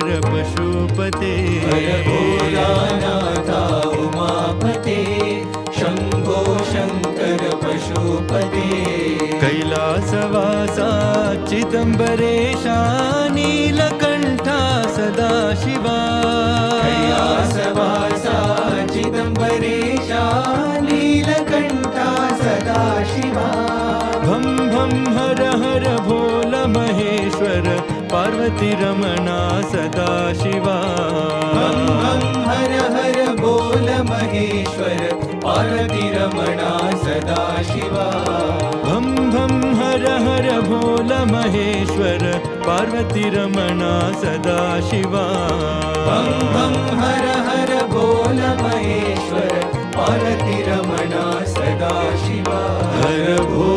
शङ्कर पशुपते हर भोलानाथा उमापते शम्भो शङ्कर पशुपते कैलासवासा चिदम्बरेशा नीलकण्ठा सदाशिवा कैलासवासा चिदम्बरेशा नीलकण्ठा सदाशिवा भं भं हर हर भोल महेश्वर पार्वती रमणा सदाशिवा भं भं हर हर बोल महेश्वर पार्वती रमणा सदाशिवा भं भं हर हर भोल महेश्वर पार्वती रमणा सदाशिवा भं भं हर हर बोल महेश्वर पार्वती रमणा सदाशिवा हर भो